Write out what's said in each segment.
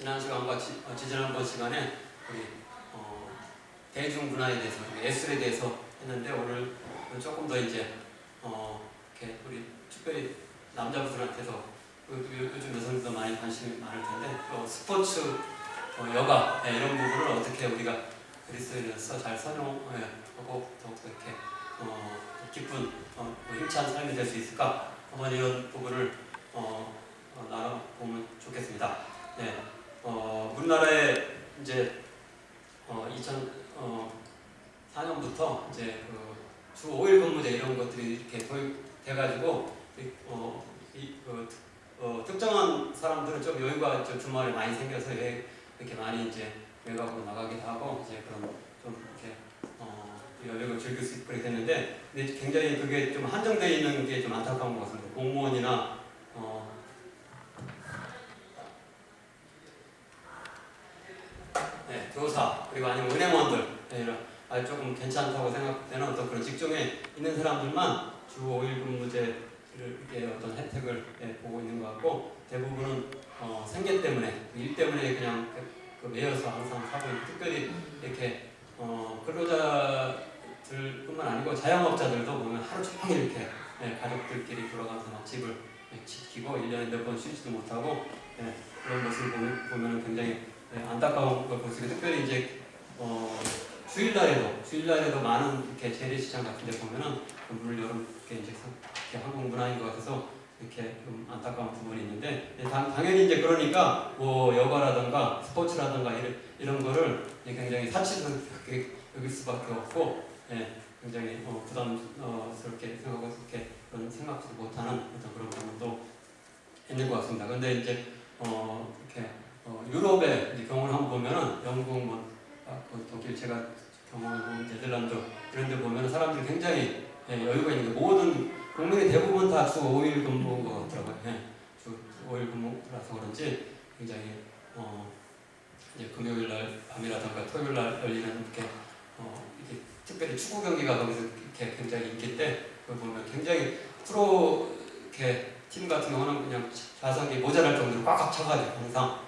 지난 시간과 지지난번 시간에 우리 대중문화에 대해서, 예술에 대해서 했는데, 오늘 조금 더 이제 이렇게 우리 특별히 남자분들한테서 요즘 여성들도 많이 관심이 많을 텐데, 스포츠, 여가 이런 부분을 어떻게 우리가 그리스도인으로서 잘 선용하고 더욱더 이렇게 기쁜 힘찬 삶이 될 수 있을까? 한번 이런 부분을 나눠보면 좋겠습니다. 네, 우리나라에 이제 2004년부터 이제 주 5일 근무제 이런 것들이 이렇게 도입돼가지고 특정한 사람들은 좀 여유가 좀 주말에 많이 생겨서 이렇게 많이 이제 외곽으로 나가기도 하고 이제 그런 좀 이렇게 여력을 즐길 수 있고 그렇게 됐는데, 근데 굉장히 그게 좀 한정되어 있는 게 좀 안타까운 것 같습니다. 공무원이나 교사, 그리고 아니면 은행원들, 이런 조금 괜찮다고 생각되는 어떤 그런 직종에 있는 사람들만 주 5일 근무제를 이렇게 어떤 혜택을 보고 있는 것 같고, 대부분은 생계 때문에, 일 때문에 그냥 매여서 항상 하고 있고, 특별히 이렇게 근로자들뿐만 아니고 자영업자들도 보면 하루 종일 이렇게 가족들끼리 돌아가면서 막 집을 지키고 1년에 몇 번 쉬지도 못하고 그런 모습을 보면 굉장히 안타까운 걸 볼 수 있고, 특별히 이제 주일날에도 많은 이렇게 재래시장 같은 데 보면은 문을 이렇게 이제 한국 문화인 것 같아서 이렇게 좀 안타까운 부분이 있는데, 당연히 이제 그러니까 뭐 여가라든가 스포츠라든가 이런 거를 굉장히 사치스럽게 여길 수밖에 없고, 굉장히 부담스럽게 생각하고 이렇게 그런 생각지도 못하는 어떤 그런 부분도 있는 것 같습니다. 그런데 이제 이렇게 유럽의 이제 경험을 한번 보면은 영국, 독일, 제가 경험을 본 네덜란드 이런 데 보면은 사람들이 굉장히 여유가 있는 게, 모든 국민의 대부분 다 주 5일 근무인 것 같더라고요. 주 5일 근무라서 그런지 굉장히 이제 금요일 날 밤이라든가 토요일 날 열리는 이렇게 특별히 축구 경기가 거기서 이렇게 굉장히 인기인데, 그걸 보면 굉장히 프로 이렇게 팀 같은 경우는 그냥 좌석이 모자랄 정도로 꽉꽉 차가지고 항상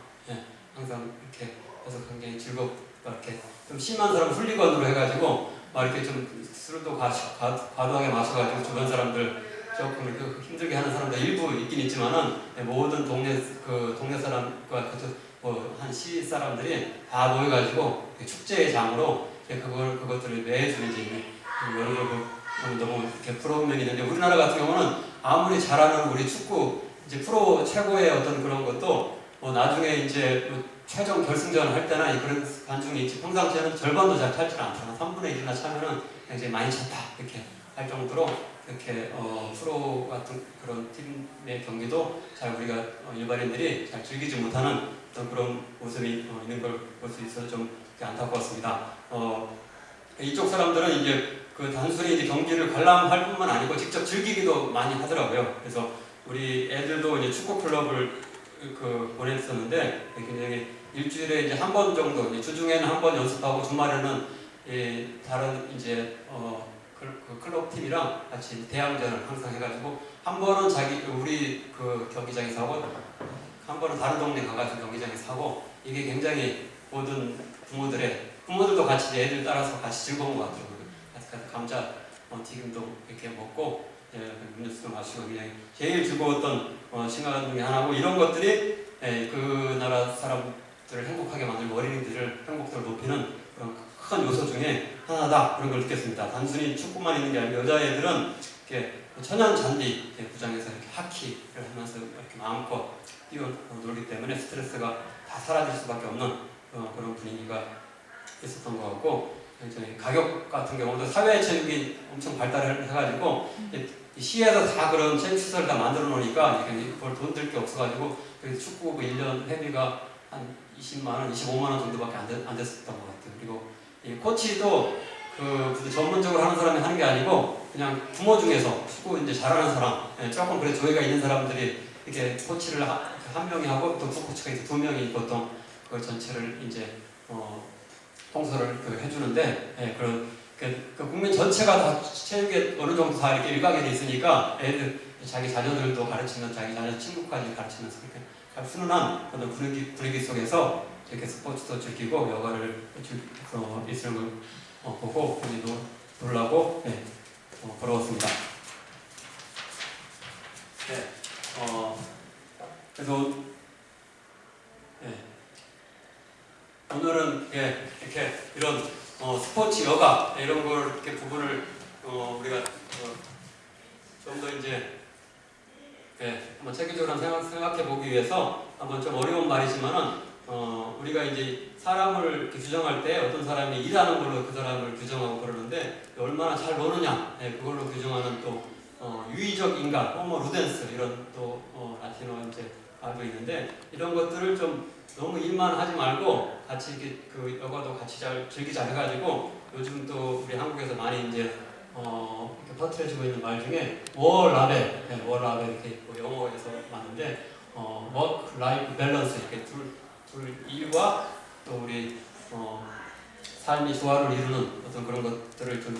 이렇게 해서 굉장히 즐겁고, 이렇게 좀 심한 사람 훌리건으로 해가지고 막 이렇게 좀 술도 과도하게 마셔가지고 주변 사람들 조금 힘들게 하는 사람들 일부 있긴 있지만은, 모든 동네 사람과 한 시 사람들이 다 모여가지고 축제의 장으로 그것들을 매주 이제 여러 걸 보면 너무 이렇게 부러운 면이 있는데, 우리나라 같은 경우는 아무리 잘하는 우리 축구 이제 프로 최고의 어떤 그런 것도 나중에 이제 최종 결승전 할 때나 그런 관중이 있지, 평상시에는 절반도 잘 찰지 않잖아. 3분의 1이나 차면은 굉장히 많이 찼다 이렇게 할 정도로 이렇게 프로 같은 그런 팀의 경기도 잘 우리가 일반인들이 잘 즐기지 못하는 어떤 그런 모습이 있는 걸 볼 수 있어서 좀 안타까웠습니다. 이쪽 사람들은 이제 단순히 이제 경기를 관람할 뿐만 아니고 직접 즐기기도 많이 하더라고요. 그래서 우리 애들도 이제 축구 클럽을 보냈었는데, 굉장히 일주일에 이제 한 번 정도, 주중에는 한 번 연습하고 주말에는 다른 이제 클럽 팀이랑 같이 대항전을 항상 해가지고, 한 번은 우리 경기장에서 하고, 한 번은 다른 동네 가가지고 경기장에서 하고, 이게 굉장히 모든 부모들도 같이 애들 따라서 같이 즐거운 것 같더라고요. 같이 감자 튀김도 이렇게 먹고, 음료수도 마시고, 그냥 제일 즐거웠던 시간 중에 하나고, 이런 것들이 그 나라 사람들을 행복하게 만들고 어린이들을 행복도를 높이는 그런 큰 요소 중에 하나다, 그런 걸 느꼈습니다. 단순히 축구만 있는 게 아니고 여자애들은 이렇게 천연 잔디 구장에서 이렇게 하키를 하면서 이렇게 마음껏 뛰어놀기 때문에 스트레스가 다 사라질 수밖에 없는 그런 분위기가 있었던 것 같고, 가격 같은 경우도 사회체육이 엄청 발달을 해가지고 시에서 다 그런 체육시설을 다 만들어 놓으니까 그걸 돈 들 게 없어가지고 축구 1년 회비가 한 20만원, 25만원 정도밖에 안 됐었던 것 같아요. 그리고 코치도 전문적으로 하는 사람이 하는 게 아니고 그냥 부모 중에서 축구 이제 잘하는 사람, 조금 그래 조예가 있는 사람들이 이렇게 코치를 한 명이 하고, 또 부코치가 이제 2명이 보통 그 전체를 이제 통솔을 해주는데, 국민 전체가 다 체육에 어느 정도 다 이렇게 일각에 돼 있으니까 애들 자기 자녀들도 가르치면 자기 자녀 친구까지 가르치면서 그렇게 훈훈한 어떤 분위기 속에서 이렇게 스포츠도 즐기고 여가를 있는 걸 보고 우리도 놀라고 걸어왔습니다. 네, 그래서 오늘은 이렇게 이런 스포츠 여가 이런 걸 이렇게 부분을 우리가 좀 더 이제 한번 체계적으로 생각해 보기 위해서 한번 좀 어려운 말이지만은 우리가 이제 사람을 이렇게 규정할 때 어떤 사람이 일하는 걸로 그 사람을 규정하고 그러는데 얼마나 잘 노느냐 그걸로 규정하는 또 유의적 인간, 호모 루덴스 이런 또 라틴어 이제 말도 있는데 이런 것들을 좀 너무 일만 하지 말고 같이 이렇게 그 여가도 같이 잘 즐기자 해가지고 요즘 또 우리 한국에서 많이 이제 이렇게 퍼뜨려지고 있는 말 중에 워라벨 이렇게 영어에서 맞는데 워크 라이프 밸런스 이렇게 둘 일과 또 우리 삶이 조화를 이루는 어떤 그런 것들을 좀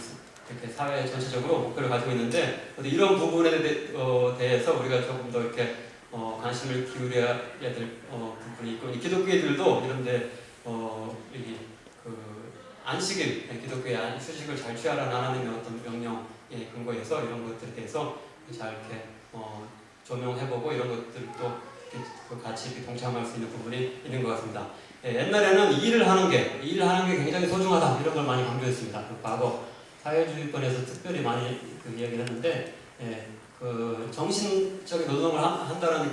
이렇게 사회 전체적으로 목표를 가지고 있는데 이런 부분에 대해서 우리가 조금 더 이렇게 관심을 기울여야 될 부분이 있고 기독교인들도 이런데 여기 안식일 기독교의 휴식을 잘 취하라는 하나님의 어떤 명령에 근거해서 이런 것들에 대해서 잘 이렇게 조명해보고 이런 것들도 같이 이렇게 동참할 수 있는 부분이 있는 것 같습니다. 옛날에는 일을 하는 게 굉장히 소중하다 이런 걸 많이 강조했습니다. 과거 사회주의권에서 특별히 많이 이야기를 했는데 그 정신적인 노동을 한다는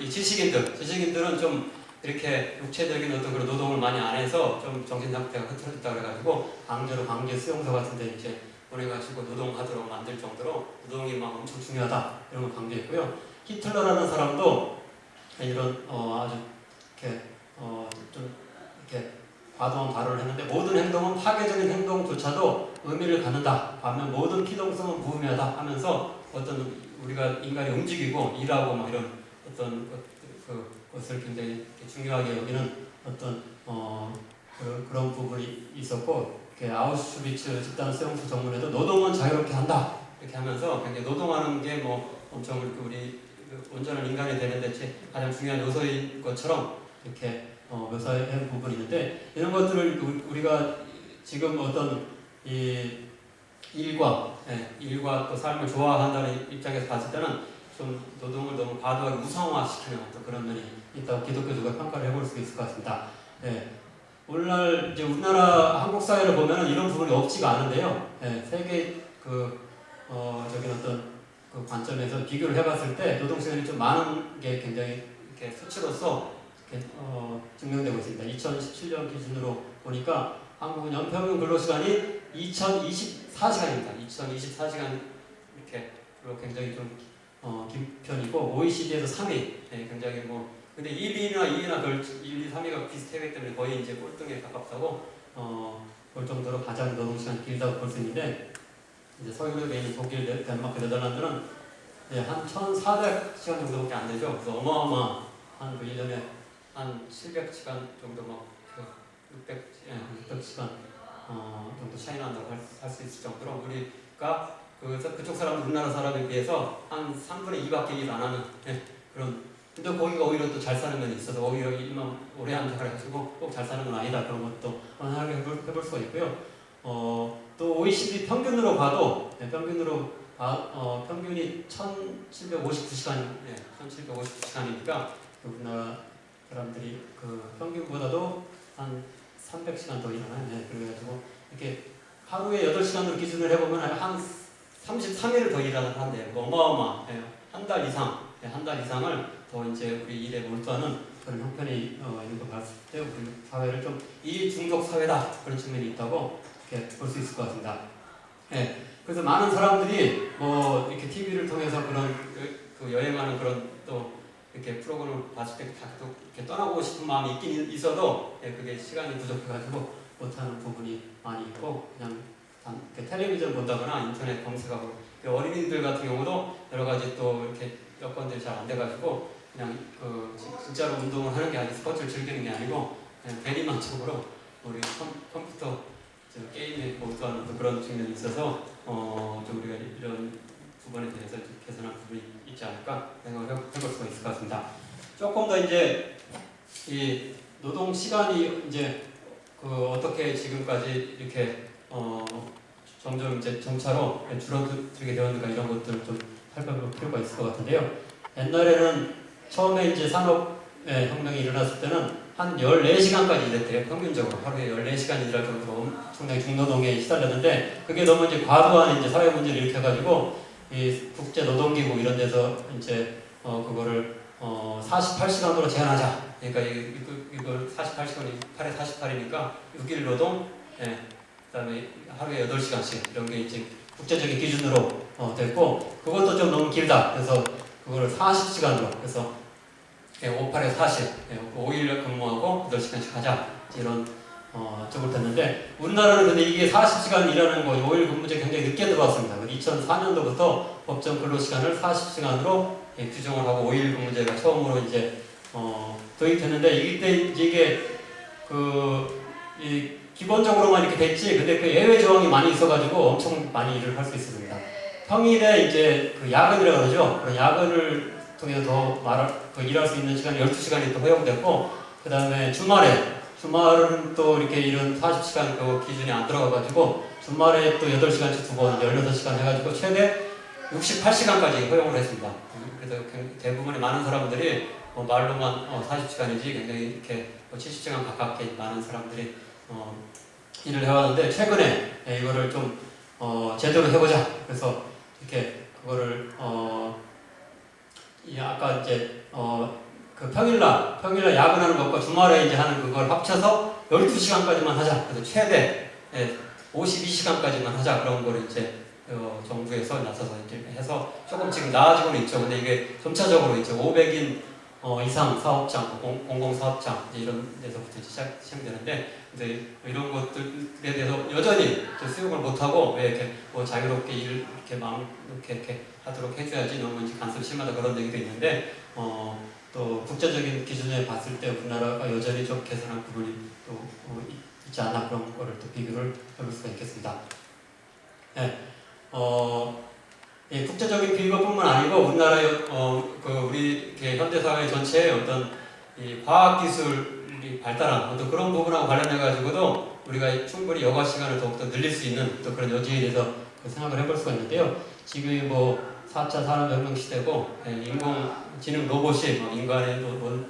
이 지식인들은 좀 이렇게 육체적인 어떤 그런 노동을 많이 안 해서 좀 정신 상태가 흐트러졌다 그래가지고 강제 수용소 같은데 이제 보내가지고 노동하도록 만들 정도로 노동이 막 엄청 중요하다 이런 걸 강조했고요. 히틀러라는 사람도 이런 아주 이렇게 좀 이렇게 과도한 발언을 했는데 모든 행동은 파괴적인 행동조차도 의미를 갖는다. 반면 모든 피동성은 무의미하다 하면서 어떤 우리가 인간이 움직이고 일하고 막 이런 어떤 것을 굉장히 중요하게 여기는 어떤 그런 부분이 있었고 아우슈비츠 집단 수용소 정문에도 노동은 자유롭게 한다 이렇게 하면서 굉장히 노동하는 게 뭐 엄청 우리 온전한 인간이 되는데 가장 중요한 요소인 것처럼 이렇게 묘사한 부분이 있는데 이런 것들을 우리가 지금 어떤 이 일과 또 삶을 좋아한다는 입장에서 봤을 때는 좀 노동을 너무 과도하게 우상화시키는 어떤 그런 면이 있다고 기독교적으로 평가를 해볼 수 있을 것 같습니다. 오늘날 이제 우리나라 한국 사회를 보면은 이런 부분이 없지가 않은데요. 세계 적인 어떤 그 관점에서 비교를 해봤을 때 노동 시간이 좀 많은 게 굉장히 이렇게 수치로서 증명되고 있습니다. 2017년 기준으로 보니까 한국은 연평균 근로시간이 2024시간입니다. 2024시간 이렇게 굉장히 좀 긴 편이고 OECD에서 3위. 굉장히 근데 1, 2나 1, 2, 3위가 비슷하기 때문에 거의 이제 꼴등에 가깝다고 볼 정도로 가장 노동시간이 길다고 볼 수 있는데 이제 서유럽에 있는 독일, 덴마크, 네덜란드는 한 1,400시간 정도밖에 안 되죠. 그래서 어마어마한 1년에 한 700시간 정도 600시간 정도 차이 난다고 할 수 있을 정도로 우리가 그쪽 사람 우리나라 사람에 비해서 한 3분의 2밖에 일 안 하는 그런 근데 거기가 오히려 또 잘 사는 면이 있어서 오히려 일만 오래 한다 그래가지고 꼭 잘 사는 건 아니다 그런 것도 하나 해볼 수가 있고요. 또 OECD 평균으로 봐도 평균이 1,759시간 1,759시간이니까 우리나라 사람들이 그 평균보다도 한 300시간 더 일하나요? 그래가지고 이렇게 하루에 8시간으로 기준을 해보면 한 33일을 더 일하는데 어마어마해요. 한 달 이상을 더 이제 우리 일에 몰두하는 그런 형편이 있는 걸 봤을 때 우리 사회를 좀 일 중독 사회다 그런 측면이 있다고 이렇게 볼 수 있을 것 같습니다. 그래서 많은 사람들이 이렇게 TV를 통해서 그런 여행하는 그런 또 이렇게 프로그램을 봤을 때 가끔 이렇게 떠나고 싶은 마음이 있긴 있어도 그게 시간이 부족해가지고 못하는 부분이 많이 있고 그냥 텔레비전 본다거나 인터넷 검색하고 어린이들 같은 경우도 여러 가지 또 이렇게 여건들이 잘 안 돼가지고 그냥 진짜로 운동을 하는 게 아니고 스포츠를 즐기는 게 아니고 그냥 대리만족으로 우리 컴퓨터 게임에 몰두하는 그런 측면이 있어서 좀 우리가 이런 부분에 대해서 개선할 부분이 있지 않을까 생각을 해볼 수가 있을 것 같습니다. 조금 더 이제 이 노동 시간이 이제 어떻게 지금까지 이렇게 점점 이제 점차로 줄어들게 되었는가 이런 것들 좀 살펴볼 필요가 있을 것 같은데요. 옛날에는 처음에 이제 산업의 혁명이 일어났을 때는 한 14시간까지 일했대요. 평균적으로 하루에 14시간 일할 정도로 엄청나게 중노동에 시달렸는데 그게 너무 이제 과도한 이제 사회 문제를 일으켜가지고 이 국제 노동기구 이런 데서 이제 그거를 48시간으로 제한하자. 그러니까 이걸 48시간이 8에 48이니까 6일 노동, 예, 그다음에 하루에 8시간씩 이런 게 이제 국제적인 기준으로 됐고 그것도 좀 너무 길다. 그래서 그거를 40시간으로 그래서 58에 40, 5일 근무하고 8시간씩 하자 이런 쪽으로 됐는데 우리나라는 근데 이게 40시간 일하는 거 5일 근무제 굉장히 늦게 들어왔습니다. 2004년도부터 법정 근로시간을 40시간으로 규정을 하고 5일 근무제가 처음으로 이제 도입됐는데 이게 기본적으로만 이렇게 됐지 근데 그 예외 조항이 많이 있어가지고 엄청 많이 일을 할 수 있었습니다. 평일에 이제 그 야근이라고 그러죠. 그런 야근을 통해서 더 일할 수 있는 시간이 12시간이 또 허용됐고 그 다음에 주말은 또 이렇게 이런 40시간 그 기준이 안 들어가가지고 주말에 또 8시간씩 두 번 16시간 해가지고 최대 68시간까지 허용을 했습니다. 그래서 대부분의 많은 사람들이 말로만 40시간이지 굉장히 이렇게 70시간 가깝게 많은 사람들이 일을 해왔는데 최근에 이거를 좀 제대로 해보자. 그래서 이렇게 그거를 아까 이제 그 평일날 야근하는 것과 주말에 이제 하는 그걸 합쳐서 12시간까지만 하자. 그래서 최대 52시간까지만 하자. 그런 걸 이제 정부에서 나서서 이제 해서 조금 지금 나아지고는 있죠. 근데 이게 점차적으로 이제 500인 이상 사업장, 공공사업장 이런 데서부터 시작되는데 근데 이런 것들에 대해서 여전히 수용을 못하고 왜 이렇게 자유롭게 이렇게 이렇게 하도록 해줘야지 너무 이제 간섭이 심하다 그런 얘기도 있는데 또 국제적인 기준에 봤을 때 우리나라가 여전히 좀 개선할 부분이 또 있지 않나 그런 거를 또 비교를 해볼 수가 있겠습니다. 네. 국제적인 비교뿐만 아니고 우리나라의 우리 현대사회 전체의 어떤 이 과학기술이 발달한 어떤 그런 부분하고 관련해 가지고도 우리가 충분히 여가 시간을 더욱더 늘릴 수 있는 또 그런 여지에 대해서 생각을 해볼 수가 있는데요. 지금이 4차 산업혁명 시대고 인공지능 로봇이 인간의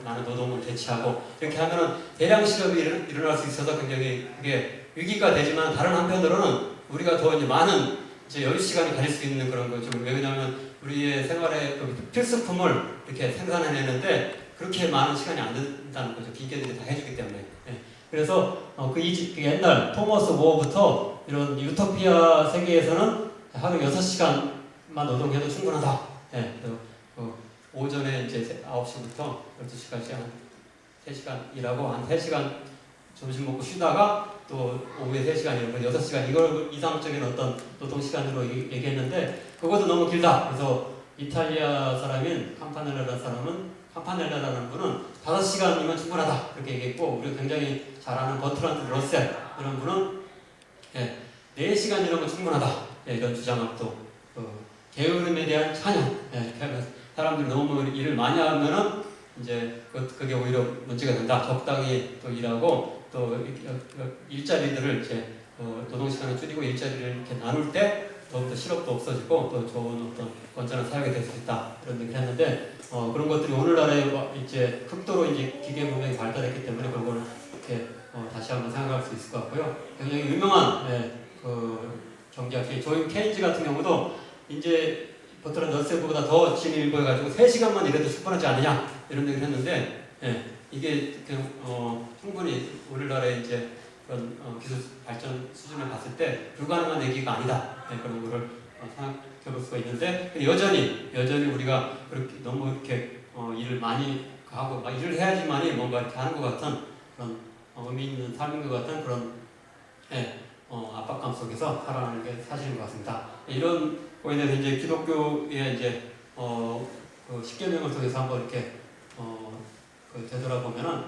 많은 노동을 대체하고 이렇게 하면은 대량 실업이 일어날 수 있어서 굉장히 그게 위기가 되지만 다른 한편으로는 우리가 더 이제 많은 이제 여유 시간이 가질 수 있는 그런 거죠. 왜냐하면 우리의 생활의 필수품을 이렇게 생산해내는데 그렇게 많은 시간이 안 든다는 거죠. 기계들이 다 해주기 때문에. 네. 그래서 그 옛날 토머스 모어부터 이런 유토피아 세계에서는 하루 6시간만 노동해도 충분하다. 네. 오전에 이제 9시부터 12시까지 한 3시간 일하고 한 3시간 점심 먹고 쉬다가 또 오후에 3시간 이런 6시간 이걸 이상적인 어떤 노동시간으로 얘기했는데 그것도 너무 길다. 그래서 이탈리아 사람인 캄파넬라라는 분은 5시간이면 충분하다 그렇게 얘기했고 우리가 굉장히 잘 아는 버트란드 러셀 이런 분은 4시간이라면 충분하다 이런 주장을 또 게으름에 대한 찬양 이렇게 하면서 사람들이 너무 일을 많이 하면은 이제 그게 오히려 문제가 된다. 적당히 또 일하고 또 일자리들을 이제 노동시간을 줄이고 일자리를 이렇게 나눌 때 더욱더 실업도 없어지고 또 좋은 어떤 건전한 사회가 될 수 있다 이런 얘기를 했는데 그런 것들이 오늘날에 이제 극도로 이제 기계 문명이 발달했기 때문에 그런 걸 이렇게 다시 한번 생각할 수 있을 것 같고요. 굉장히 유명한 그 경제학자 조인 케인즈 같은 경우도 이제 버트란드 러셀보다 더 진일보해가지고 3시간만 일해도 충분하지 않느냐 이런 얘기를 했는데 이게 충분히 우리나라의 이제 그런 기술 발전 수준을 봤을 때 불가능한 얘기가 아니다 그런 거를 생각해볼 수가 있는데 여전히 우리가 그렇게 너무 이렇게 일을 많이 하고 일을 해야지만이 뭔가 이렇게 하는 것 같은 그런 의미 있는 삶인 것 같은 그런 압박감 속에서 살아가는 게 사실인 것 같습니다. 이런 거에 대해서 이제 기독교의 이제 그 십계명을 통해서 한번 이렇게 되돌아보면은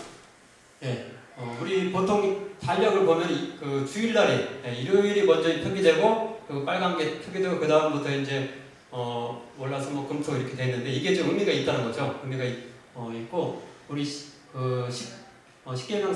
우리 보통 달력을 보면 그 주일날이 일요일이 먼저 표기되고 그 빨간 게 표기되고 그 다음부터 이제 월화수목 금토 이렇게 돼 있는데 이게 좀 의미가 있다는 거죠. 의미가 있고 우리 십계명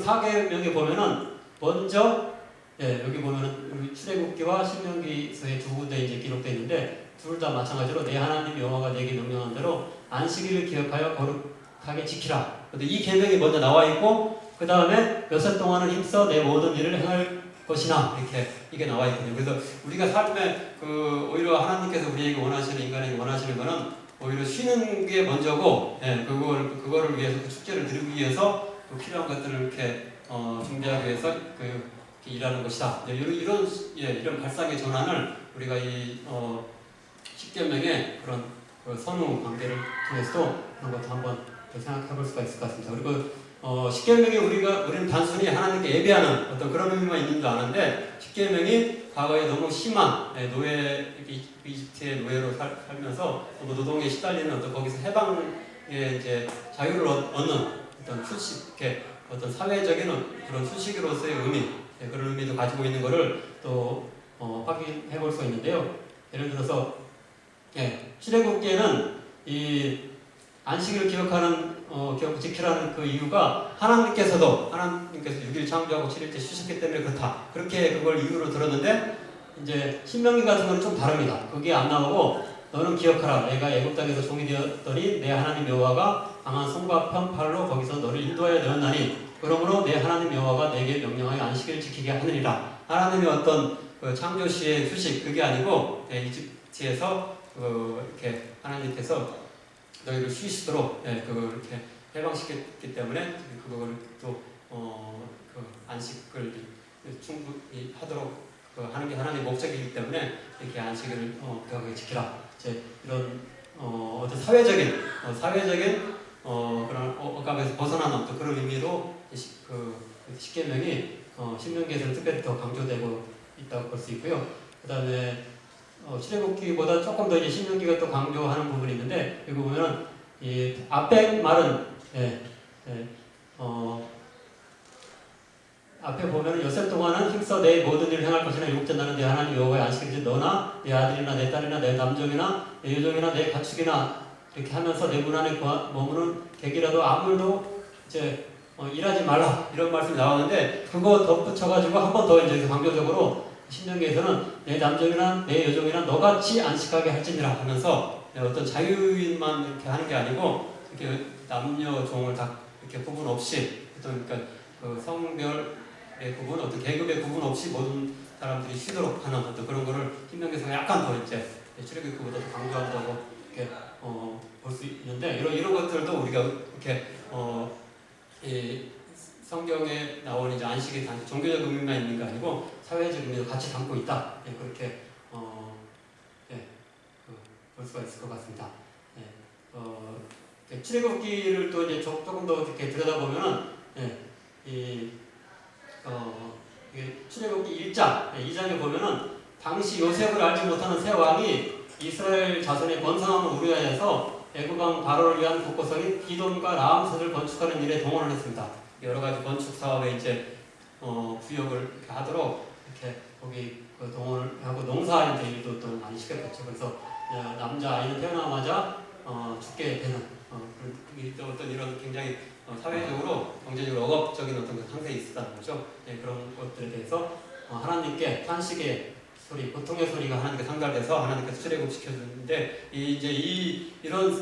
4계명에 보면은 먼저 여기 보면은 우리 출애굽기와 신명기서의 두 군데 이제 기록되어 있는데 둘 다 마찬가지로 내 하나님 여호와가 내게 명령한 대로 안식일을 기억하여 거룩하게 지키라. 근데 이 계명이 먼저 나와 있고 그 다음에 몇 살 동안은 힘써 내 모든 일을 행할 것이나 이렇게 이게 나와 있거든요. 그래서 우리가 삶에 오히려 하나님께서 우리에게 원하시는 인간에게 원하시는 거는 오히려 쉬는 게 먼저고, 그거를 위해서 그 축제를 드리기 위해서 필요한 것들을 이렇게 준비하기 위해서 일하는 것이다. 이런 발상의 전환을 우리가 이 십계명의 그런 선후 관계를 통해서도 그런 것도 한번 생각해볼 수가 있을 것 같습니다. 그리고 십계명이 우리는 단순히 하나님께 예배하는 어떤 그런 의미만 있는 줄 아는데 십계명이 과거에 너무 심한 노예 이집트의 노예로 살면서 노동에 시달리는 거기서 해방의 이제 자유를 얻는 어떤 어떤 사회적인 그런 수식으로서의 의미, 그런 의미도 가지고 있는 것을 또 확인해 볼 수 있는데요. 예를 들어서 출애굽기에는 이 안식일을 지키라는 그 이유가 하나님께서 6일 창조하고 7일째 쉬셨기 때문에 그렇다. 그렇게 그걸 이유로 들었는데 이제 신명기 같은 거는 좀 다릅니다. 그게 안 나오고 너는 기억하라. 내가 애굽 땅에서 종이 되었더니 내 하나님 여호와가 강한 손과 편팔로 거기서 너를 인도하여 내었나니 그러므로 내 하나님 여호와가 내게 명령하여 안식일을 지키게 하느니라. 하나님의 어떤 창조 시의 수식 그게 아니고 이집트에서 이렇게 하나님께서 너희를 쉬시도록 그걸 이렇게 해방시켰기 때문에 그걸 또 안식을 충분히 하도록 하는 게 하나님의 목적이기 때문에 이렇게 안식일을 그하게 지키라. 이제 이런 어떤 사회적인 그런 억압에서 벗어나는 어떤 그런 의미로 십계명이 신명기에서는 특별히 더 강조되고 있다고 볼 수 있고요. 그 다음에 출애굽기보다 조금 더 이제 신명기가 또 강조하는 부분이 있는데 여기 보면은 이 앞에 말은 앞에 보면은 여섯 동안은 힘써 내 모든 일을 행할 것이나 일곱째 날은 내 하나님 여호와의 안식일이지 너나 내 아들이나 내 딸이나 내 남종이나 내 여종이나 내 가축이나 이렇게 하면서 내 문 안에 머무는 객이라도 아무도 이제 일하지 말라 이런 말씀이 나오는데 그거 덧붙여가지고 한 번 더 이제 강조적으로 신명기에서는 내 남종이나 내 여종이나 너같이 안식하게 할지니라 하면서 어떤 자유인만 이렇게 하는 게 아니고 이렇게 남녀 종을 다 이렇게 구분 없이 어떤 그러니까 성별의 구분, 어떤 계급의 구분 없이 모든 사람들이 쉬도록 하는 어떤 그런 거를 신명기에서 약간 더 이제 출애굽기보다 더 강조한다고 이렇게 볼 수 있는데 이런 것들도 우리가 이렇게 이 성경에 나오는 이제 안식이 단지 종교적 의미만 있는 게 아니고 사회적 의미도 같이 담고 있다. 그렇게 볼 수가 있을 것 같습니다. 출애굽기를 또 이제 조금 더 이렇게 들여다보면은 출애굽기 1장, 2장에 보면은 당시 요셉을 알지 못하는 새 왕이 이스라엘 자손의 번성함을 우려해서 애굽왕 바로를 위한 국고성인 기돈과 라암셋을 건축하는 일에 동원을 했습니다. 여러 가지 건축 사업에 이제 부역을 하도록 이렇게 거기 동원을 하고 농사 이제 일도 또 많이 시켰겠죠. 그래서 남자 아이는 태어나자마자 죽게 되는 어떤 이런 굉장히 사회적으로 경제적으로 억압적인 어떤 상태에 있었다는 거죠. 그런 것들에 대해서 하나님께 탄식의 소리, 고통의 소리가 하나님께 상달돼서 하나님께서 출애굽 시켜주는데 이런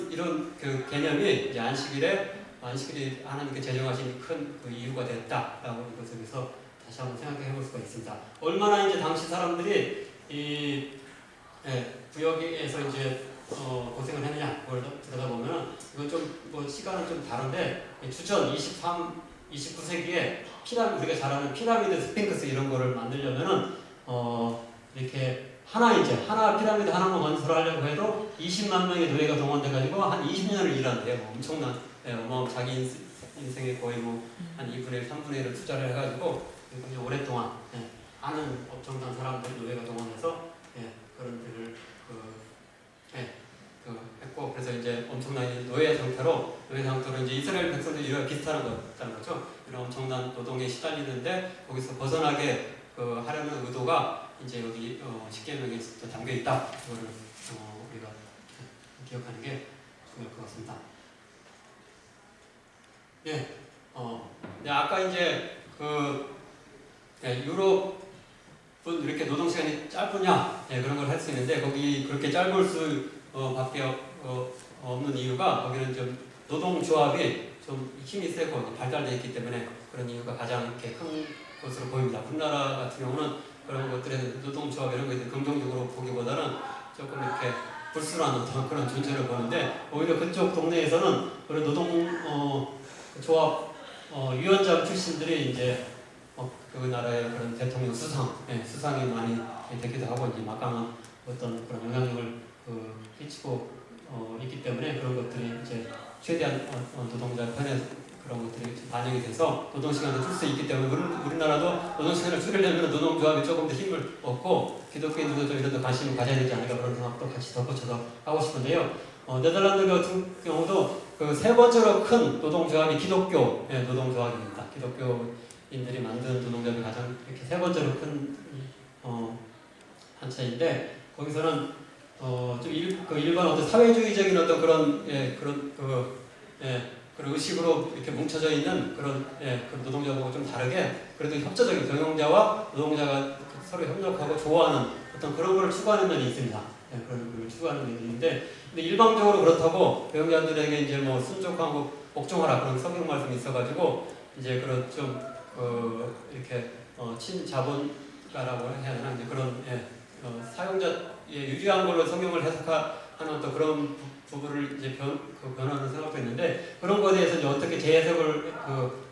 그 개념이 이제 안식일이 하나님께 제정하신 큰 그 이유가 됐다라고 이것에서 다시 한번 생각해 볼 수가 있습니다. 얼마나 이제 당시 사람들이 이 구역에서 이제 고생을 했느냐 그걸 들여다보면 이건 좀 뭐 시간은 좀 다른데 주전 29세기에 우리가 잘 아는 피라미드, 스핑크스 이런 거를 만들려면은 이렇게 하나 피라미드 하나만 건설하려고 해도 20만 명의 노예가 동원돼 가지고 한 20년을 일하는데요. 엄청난 자기 인생의 거의 한 2분의 1, 3분의 1을 투자를 해가지고 굉장히 오랫동안 많은 엄청난 사람들 노예가 동원해서 그런 일을 했고 그래서 이제 엄청난 노예 상태로 이제 이스라엘 백성들이 이와 비슷한 거죠. 이런 엄청난 노동에 시달리는데 거기서 벗어나게 하려는 의도가 이제 여기 십계명에 담겨 있다. 그거를 우리가 기억하는 게 중요할 것 같습니다. 예, 네, 아까 이제 유럽은 이렇게 노동 시간이 짧으냐 그런 걸 할 수 있는데 거기 그렇게 짧을 수밖에 없는 이유가 거기는 좀 노동조합이 좀 힘이 세고 발달되어 있기 때문에 그런 이유가 가장 이렇게 큰 것으로 보입니다. 우리나라 같은 경우는 그런 것들에 노동조합 이런 것들 긍정적으로 보기보다는 조금 이렇게 불순한 어떤 그런 존재를 보는데 오히려 그쪽 동네에서는 그런 조합 위원장 출신들이 이제 그 나라의 그런 대통령 수상이 많이 되기도 하고 이제 막강한 어떤 그런 영향력을 끼치고 있기 때문에 그런 것들이 이제 최대한 노동자 편에 그런 것들이 반영이 돼서 노동시간을 줄 수 있기 때문에 우리나라도 노동시간을 줄이려면 노동조합이 조금 더 힘을 얻고 기독교인들도 좀 이런 데 관심을 가져야 되지 않을까 그런 생각도 같이 덧붙여서 하고 싶은데요. 네덜란드 같은 경우도 그 세 번째로 큰 노동조합이 기독교 노동조합입니다. 기독교인들이 만든 노동조합이 가장 이렇게 세 번째로 큰 단체인데 거기서는 좀 일반 어떤 사회주의적인 어떤 그런 그런 의식으로 이렇게 뭉쳐져 있는 그런 노동자하고 좀 다르게 그래도 협조적인 경영자와 노동자가 서로 협력하고 좋아하는 어떤 그런 걸 추구하는 면이 있습니다. 그런 걸 추구하는 면이 있는데 근데 일방적으로 그렇다고 경영자들에게 이제 뭐 순종하고 복종하라 그런 성경 말씀이 있어가지고 이제 그런 좀 이렇게 친자본가라고 해야 되나 이제 그런 사용자의 유리한 걸로 성경을 해석하는 어떤 그런 부분을 이제 변하는 생각도 있는데 그런 것에 대해서 이제 어떻게 재해석을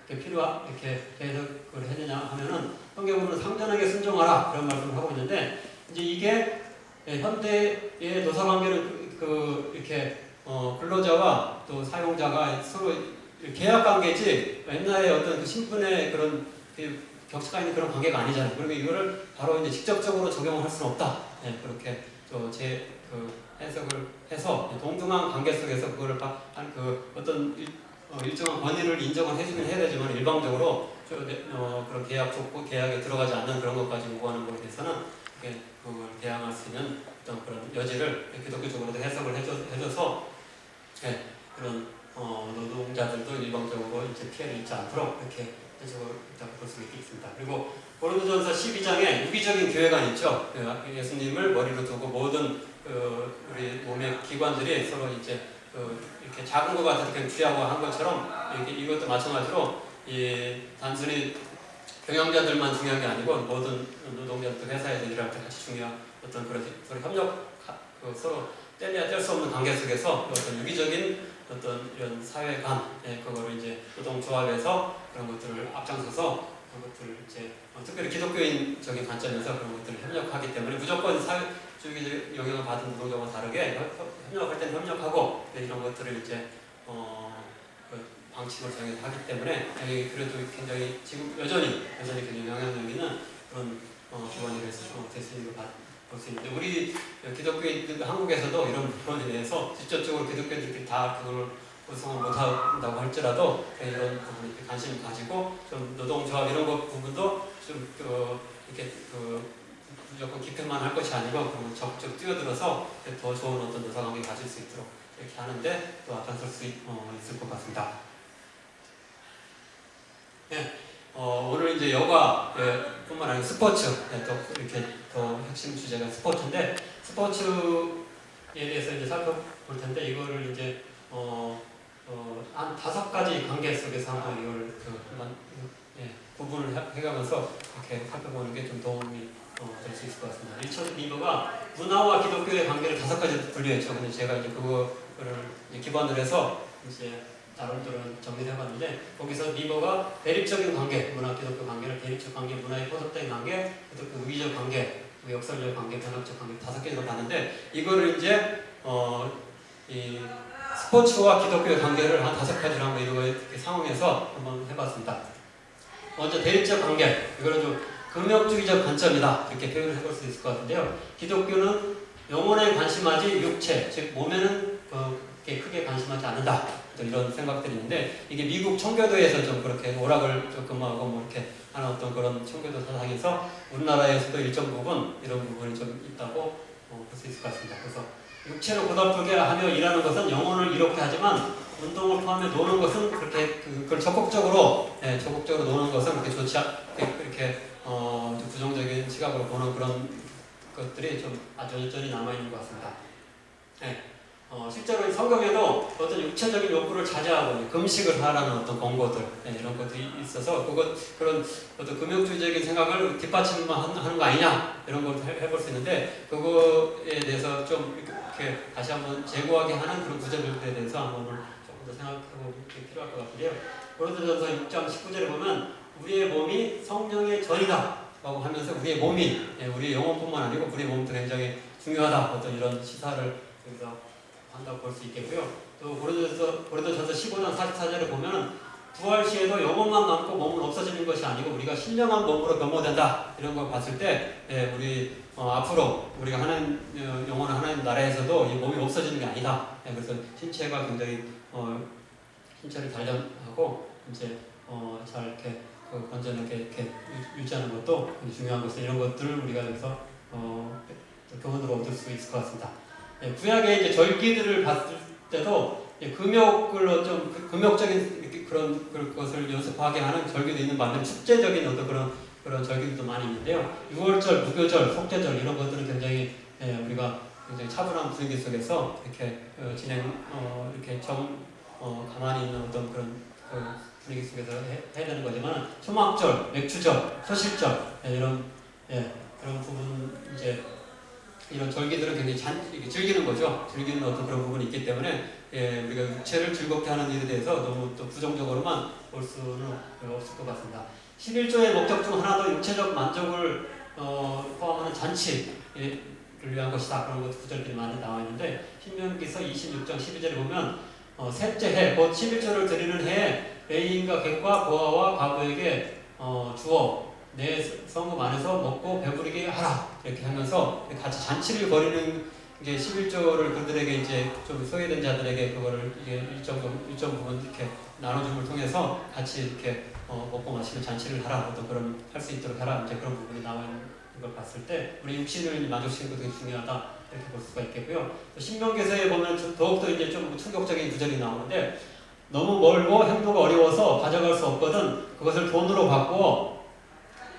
이렇게 재해석을 했느냐 하면은 성경으로는 상전에게 순종하라 그런 말씀을 하고 있는데 이제 이게 현대의 노사관계는 이렇게 근로자와 또 사용자가 서로 계약 관계지 옛날에 어떤 그 신분의 그런 격차가 있는 그런 관계가 아니잖아요. 그리고 이거를 바로 이제 직접적으로 적용을 할 수는 없다. 그렇게 해석을 해서 동등한 관계 속에서 그거를 어떤 일정한 권위를 인정을 해주긴 해야 되지만 일방적으로 그런 계약 좁고 계약에 들어가지 않는 그런 것까지 요구하는 것에 대해서는 그걸 대항할 수 있는 어떤 그런 여지를 기독교적으로도 해석을 해줘서 그런 노동자들도 일방적으로 이제 피해를 입지 않도록 이렇게 해석을 볼 수 있겠습니다. 그리고 고린도전서 12장에 유기적인 교회관 있죠. 예수님을 머리로 두고 모든 우리 몸의 기관들이 서로 이제 이렇게 작은 것 같아서 그냥 귀하고 한 것처럼 이것도 마찬가지로 단순히 경영자들만 중요한 게 아니고 모든 노동자들 회사에 일할 때 같이 중요한 어떤 그런 서로 서로 뗄 수 없는 관계 속에서 어떤 유기적인 어떤 이런 사회 간 그거를 이제 노동조합에서 그런 것들을 앞장서서 그런 것들을 이제 특별히 기독교인적인 관점에서 그런 것들을 협력하기 때문에 무조건 사회주의적 영향을 받은 노동자와 다르게 협력할 때는 협력하고 이런 것들을 이제 방침을 정해서 하기 때문에 그래도 굉장히 지금 여전히 굉장히 영향력 있는 그런 기관이 될 수 있는 걸 볼 수 있는데 우리 기독교인 한국에서도 이런 부분에 대해서 직접적으로 기독교인들끼리 다 그걸 구성을 못한다고 할지라도 이런 부분에 관심을 가지고 좀 노동조합 이런 것 부분도 좀 이렇게 무조건 기표만 할 것이 아니고 그런 적극 뛰어들어서 더 좋은 어떤 노사관계 가질 수 있도록 이렇게 하는데 또 앞장설 수 있을 것 같습니다. 오늘 이제 여가 뿐만 아니라 스포츠 또 이렇게 더 핵심 주제가 스포츠인데 스포츠에 대해서 이제 살펴볼 텐데 이거를 이제 한 5가지 관계 속에서 한번 이걸 구분을 해가면서 이렇게 살펴보는 게 좀 도움이 될 수 있을 것 같습니다. 리처드 비버가 문화와 기독교의 관계를 5가지 분류했죠. 근데 제가 이제 그거를 기반으로 해서 이제 나름대로 정리를 해봤는데 거기서 비버가 대립적인 관계, 문화 기독교 관계를 대립적 관계, 문화의 포섭된 관계, 기독교 위기적 관계, 역설적 관계, 변학적 관계 5개로 봤는데 이거를 이제 이 스포츠와 기독교의 관계를 한 5가지로 한번 이렇게 상황에서 한번 해봤습니다. 먼저 대립적 관계, 이거는 좀 금욕주의적 관점이다 이렇게 표현을 해볼 수 있을 것 같은데요. 기독교는 영혼에 관심하지 육체, 즉 몸에는 그렇게 크게 관심하지 않는다. 이런 생각들이 있는데 이게 미국 청교도에서 좀 그렇게 오락을 조금 하고 뭐 이렇게 하는 어떤 그런 청교도 사상에서 우리나라에서도 일정 부분 이런 부분이 좀 있다고 볼 수 있을 것 같습니다. 그래서 육체로 고달프게 하며 일하는 것은 영혼을 이롭게 하지만 운동을 포함해 노는 것은 그렇게 그걸 적극적으로 적극적으로 노는 것은 그렇게 좋지 그렇게 부정적인 시각으로 보는 그런 것들이 좀 아주 여전히 남아 있는 것 같습니다. 실제로 성경에도 어떤 육체적인 욕구를 자제하고 금식을 하라는 어떤 권고들 이런 것들이 있어서 그런 어떤 금욕주의적인 생각을 뒷받침하는 거 아니냐 이런 걸 해볼 수 있는데 그거에 대해서 좀 이렇게 다시 한번 재고하게 하는 그런 구절들에 대해서 한번 조금 더 생각해보는 게 필요할 것 같은데요. 고린도전서 6장 19절에 보면 우리의 몸이 성령의 전이다 라고 하면서 우리의 몸이 우리의 영혼뿐만 아니고 우리의 몸도 굉장히 중요하다 어떤 이런 시사를 여기서 한다고 볼 수 있겠고요. 또 고린도전서 15장 44절에 보면 부활 시에도 영혼만 남고 몸은 없어지는 것이 아니고 우리가 신령한 몸으로 변모된다 이런 걸 봤을 때 우리 앞으로 우리가 하나님 영원한 하나님 나라에서도 이 몸이 없어지는 게 아니다. 그래서 신체가 굉장히 신체를 단련하고 이제 잘 이렇게 건전하게 이렇게 유지하는 것도 중요한 것이 이런 것들을 우리가 여기서 교훈으로 얻을 수 있을 것 같습니다. 구약의 이제 절기들을 봤을 때도 금욕을 좀 금욕적인 그런 것을 연습하게 하는 절기도 있는 반면 축제적인 어떤 그런 절기들도 많이 있는데요. 6월절, 무교절, 속죄절 이런 것들은 굉장히 우리가 굉장히 차분한 분위기 속에서 이렇게 이렇게 가만히 있는 어떤 그런 분위기 속에서 해야 되는 거지만 초막절, 맥주절, 소실절 이런 부분 이제 이런 절기들은 굉장히 즐기는 거죠. 즐기는 어떤 그런 부분이 있기 때문에 우리가 육체를 즐겁게 하는 일에 대해서 너무 또 부정적으로만 볼 수는 없을 것 같습니다. 11조의 목적 중 하나도 육체적 만족을 포함하는 잔치를 위한 것이다. 그런 것도 구절들이 많이 나와 있는데 신명기서 26장 12절에 보면 셋째 해, 곧 11조를 드리는 해에 레위인과 객과 고아와 과부에게 주어 내 성읍 안에서 먹고 배부르게 하라 이렇게 하면서 같이 잔치를 벌이는 게 11조를 그들에게 이제 좀 소외된 자들에게 그거를 이게 일정 부분 이렇게 나눠줌을 통해서 같이 이렇게 먹고 마시는 잔치를 하라 어떤 그런 할 수 있도록 하라 이제 그런 부분이 나와 있는 걸 봤을 때 우리 육신을 만족시키는 것도 되게 중요하다 이렇게 볼 수가 있겠고요. 또 신명기서에 보면 더욱더 이제 좀 충격적인 구절이 나오는데 너무 멀고 행도가 어려워서 가져갈 수 없거든 그것을 돈으로 바꾸어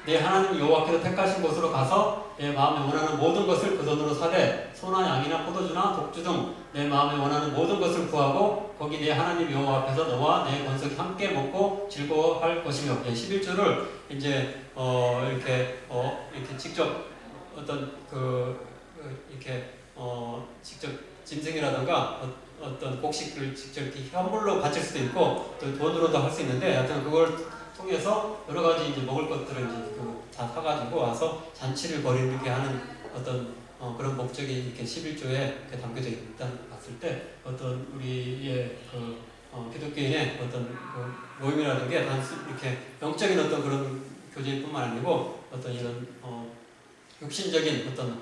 내 하나님 여호와께서 택하신 곳으로 가서 내 마음에 원하는 모든 것을 그 돈으로 사되 소나 양이나 포도주나 독주 등 내 마음에 원하는 모든 것을 구하고 거기 내 하나님 여호와 앞에서 너와 내 권속이 함께 먹고 즐거워할 것이며 11조를 이제 이렇게 직접 어떤 이렇게 직접 짐승이라든가 어떤 곡식을 직접 이렇게 현물로 바칠 수도 있고 또 돈으로도 할 수 있는데 하여튼 그걸 통해서 여러 가지 이제 먹을 것들을 이제 다 사가지고 와서 잔치를 벌이게 하는 어떤 그런 목적이 이렇게 11조에 담겨져 있다는 봤을 때 어떤 우리의 기독교인의 어떤 모임이라는 게 단순 이렇게 영적인 어떤 그런 교제뿐만 아니고 어떤 이런 육신적인 어떤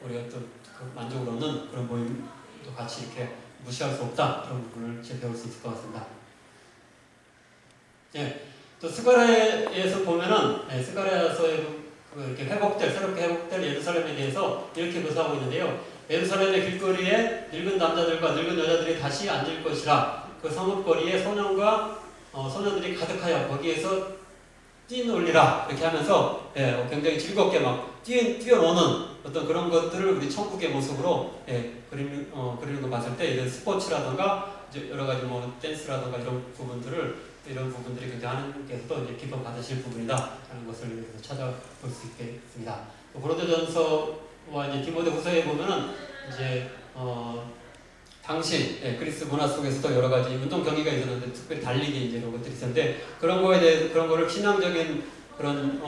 우리 어떤 만족을 얻는 그런 모임도 같이 이렇게 무시할 수 없다 그런 부분을 제가 배울 수 있을 것 같습니다. 또 스가랴에서 보면은 스가랴서에 이렇게 새롭게 회복될 예루살렘에 대해서 이렇게 묘사하고 있는데요. 예루살렘의 길거리에 늙은 남자들과 늙은 여자들이 다시 앉을 것이라 그 성읍거리에 소년과 소년들이 가득하여 거기에서 뛰놀리라 이렇게 하면서 굉장히 즐겁게 막 뛰어노는 어떤 그런 것들을 우리 천국의 모습으로 그리는 거 봤을 때 이런 스포츠라든가 이제 여러 가지 뭐 댄스라든가 이런 부분들이 굉장히 하나님께서도 이제 기쁨 받으실 부분이다라는 것을 여기서 찾아볼 수 있겠습니다. 고린도전서와 이제 디모데후서에 보면은 이제 당시 그리스 문화 속에서도 여러 가지 운동 경기가 있었는데 특별히 달리기 이제 이런 것들이 있었는데 그런 거에 대해 그런 거를 신앙적인 그런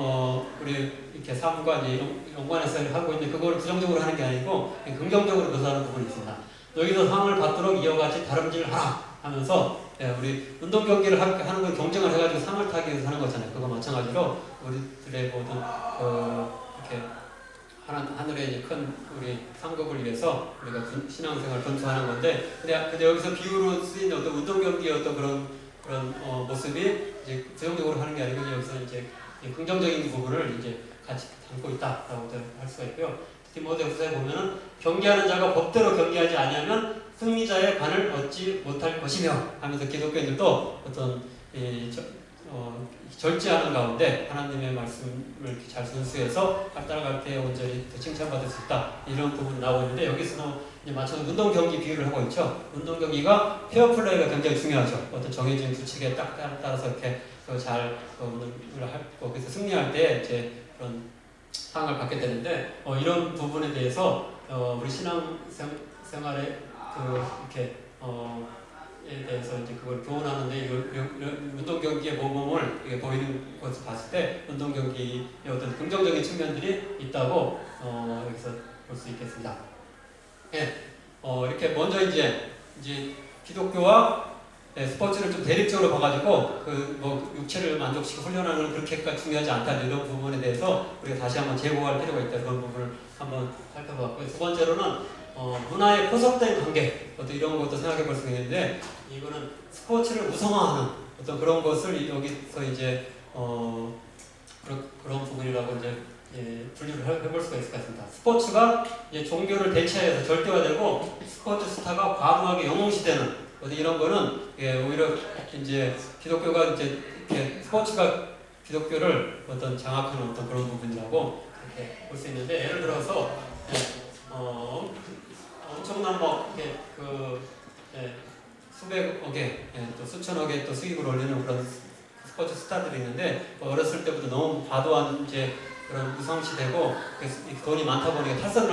우리 이렇게 삶과 이제 연관해서 하고 있는데 그걸 부정적으로 하는 게 아니고 긍정적으로 묘사하는 부분이 있습니다. 너희도 상을 받도록 이와 같이 다름질을 하라 하면서 우리 운동 경기를 하는 건 경쟁을 해가지고 상을 타기 위해서 하는 거잖아요. 그거 마찬가지로 우리들의 모든 이렇게 하늘의 이제 큰 우리 상급을 위해서 우리가 신앙생활을 전투하는 건데, 근데 여기서 비유로 쓰인 어떤 운동 경기의 어떤 그런 모습이 이제 부정적으로 하는 게 아니고 여기서 이제 긍정적인 부분을 이제 같이 담고 있다라고 할 수가 있고요. 디모데후서에 보면은 경계하는 자가 법대로 경계하지 아니하면 승리자의 관을 얻지 못할 것이며 하면서 기독교인들도 어떤 절제하는 가운데 하나님의 말씀을 이렇게 잘 순수해서 따라갈 때 온전히 칭찬받을 수 있다 이런 부분이 나오고 있는데 여기서도 이제 마찬가지로 운동 경기 비유를 하고 있죠. 운동 경기가 페어플레이가 굉장히 중요하죠. 어떤 정해진 규칙에 딱 따라서 이렇게 잘 운동을 하고 그래서 승리할 때 이제 그런 상을 받게 되는데 이런 부분에 대해서 우리 신앙 생활에 이렇게 에 대해서 이제 그걸 교훈하는데 운동 경기의 모범을 이게 보이는 것을 봤을 때 운동 경기의 어떤 긍정적인 측면들이 있다고 여기서 볼 수 있겠습니다. 예, 이렇게 먼저 이제 기독교와 스포츠를 좀 대립적으로 봐가지고 뭐 육체를 만족시키고 훈련하는 그렇게까지 중요하지 않다 이런 부분에 대해서 우리가 다시 한번 재고할 필요가 있다 그런 부분을 한번 살펴봤고요. 두 번째로는 문화에 포섭된 관계 어떤 이런 것도 생각해 볼 수 있는데 이거는 스포츠를 우성화하는 어떤 그런 것을 여기서 이제 그런 부분이라고 이제 분류를 해볼 수가 있을 것 같습니다. 스포츠가 이제 종교를 대체해서 절대화되고 스포츠 스타가 과도하게 영웅시되는 이런 거는 오히려 이제 기독교가 이제 이렇게 스포츠가 기독교를 어떤 장악하는 어떤 그런 부분이라고 이렇게 볼 수 있는데 예를 들어서 엄청난 뭐 수백억의 또 수천억의 또 수익을 올리는 그런 스포츠 스타들이 있는데 어렸을 때부터 너무 과도한 이제 그런 우상시되고 돈이 많다 보니까 탈선을